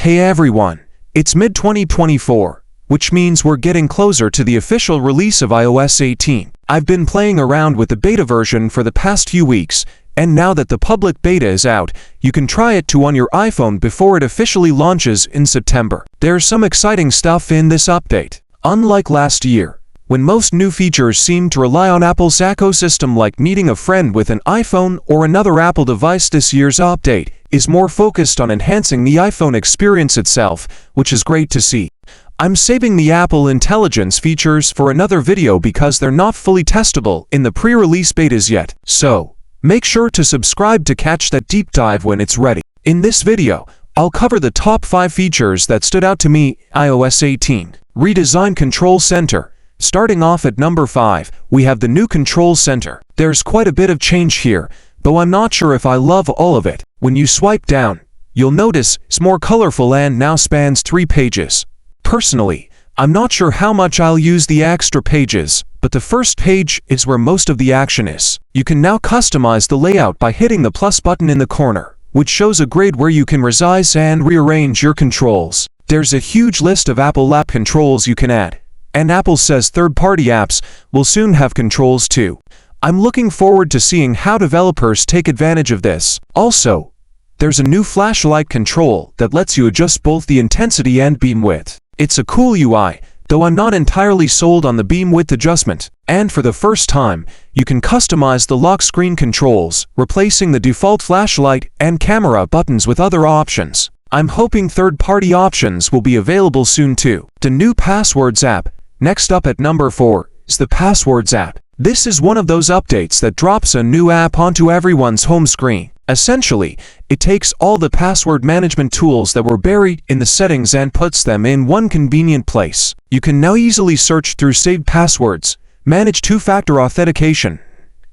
Hey everyone, it's mid-2024, which means we're getting closer to the official release of iOS 18. I've been playing around with the beta version for the past few weeks, and now that the public beta is out, you can try it on your iPhone before it officially launches in September. There's some exciting stuff in this update. Unlike last year, when most new features seem to rely on Apple's ecosystem like meeting a friend with an iPhone or another Apple device, this year's update is more focused on enhancing the iPhone experience itself, which is great to see. I'm saving the Apple Intelligence features for another video because they're not fully testable in the pre-release betas yet, so make sure to subscribe to catch that deep dive when it's ready. In this video, I'll cover the top 5 features that stood out to me. iOS 18 Redesigned Control Center. Starting off at number 5, we have the new Control Center. There's quite a bit of change here, though I'm not sure if I love all of it. When you swipe down, you'll notice it's more colorful and now spans 3 pages. Personally, I'm not sure how much I'll use the extra pages, but the first page is where most of the action is. You can now customize the layout by hitting the plus button in the corner, which shows a grid where you can resize and rearrange your controls. There's a huge list of Apple app controls you can add, and Apple says third-party apps will soon have controls too. I'm looking forward to seeing how developers take advantage of this. Also, there's a new flashlight control that lets you adjust both the intensity and beam width. It's a cool UI, though I'm not entirely sold on the beam width adjustment. And for the first time, you can customize the lock screen controls, replacing the default flashlight and camera buttons with other options. I'm hoping third-party options will be available soon too. The new Passwords app. Next up at number 4 is the Passwords app. This is one of those updates that drops a new app onto everyone's home screen. Essentially, it takes all the password management tools that were buried in the settings and puts them in one convenient place. You can now easily search through saved passwords, manage two-factor authentication,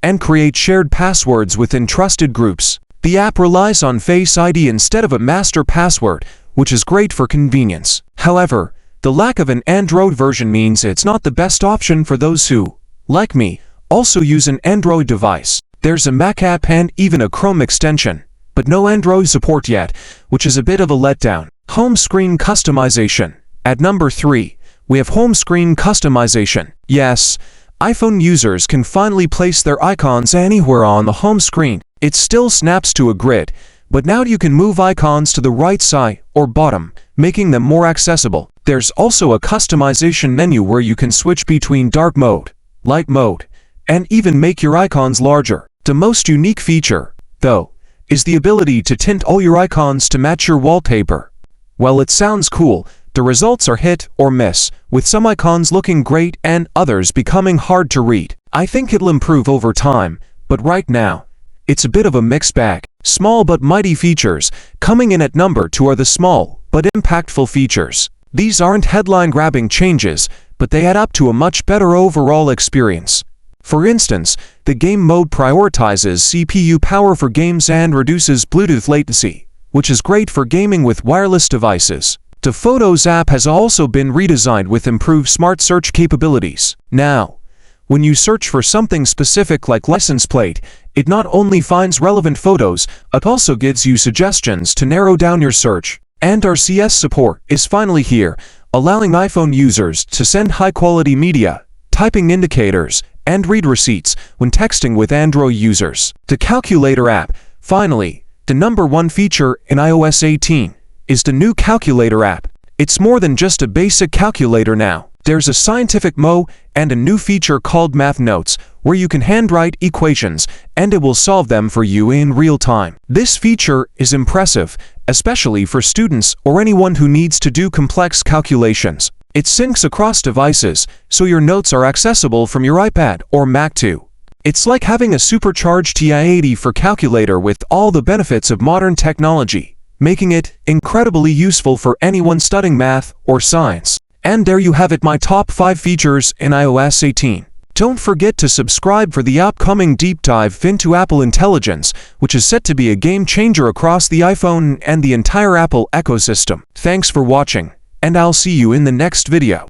and create shared passwords within trusted groups. The app relies on Face ID instead of a master password, which is great for convenience. However, the lack of an Android version means it's not the best option for those who, like me, also use an Android device. There's a Mac app and even a Chrome extension, but no Android support yet, which is a bit of a letdown. Home screen customization. At number 3, we have home screen customization. Yes, iPhone users can finally place their icons anywhere on the home screen. It still snaps to a grid, but now you can move icons to the right side or bottom, making them more accessible. There's also a customization menu where you can switch between dark mode, light mode, and even make your icons larger. The most unique feature, though, is the ability to tint all your icons to match your wallpaper. While it sounds cool, the results are hit or miss, with some icons looking great and others becoming hard to read. I think it'll improve over time, but right now, it's a bit of a mixed bag. Small but mighty features. Coming in at number 2 are the small but impactful features. These aren't headline-grabbing changes, but they add up to a much better overall experience. For instance, the game mode prioritizes CPU power for games and reduces Bluetooth latency, which is great for gaming with wireless devices. The Photos app has also been redesigned with improved smart search capabilities. Now, when you search for something specific like license plate, it not only finds relevant photos, it also gives you suggestions to narrow down your search. And RCS support is finally here, allowing iPhone users to send high-quality media, typing indicators, and read receipts when texting with Android users. The Calculator app. Finally, the number 1 feature in iOS 18 is the new Calculator app. It's more than just a basic calculator now. There's a scientific mode and a new feature called Math Notes, where you can handwrite equations and it will solve them for you in real time. This feature is impressive, especially for students or anyone who needs to do complex calculations. It syncs across devices, so your notes are accessible from your iPad or Mac too. It's like having a supercharged TI-80 for calculator with all the benefits of modern technology, making it incredibly useful for anyone studying math or science. And there you have it, my top 5 features in iOS 18. Don't forget to subscribe for the upcoming deep dive into Apple Intelligence, which is set to be a game changer across the iPhone and the entire Apple ecosystem. Thanks for watching, and I'll see you in the next video.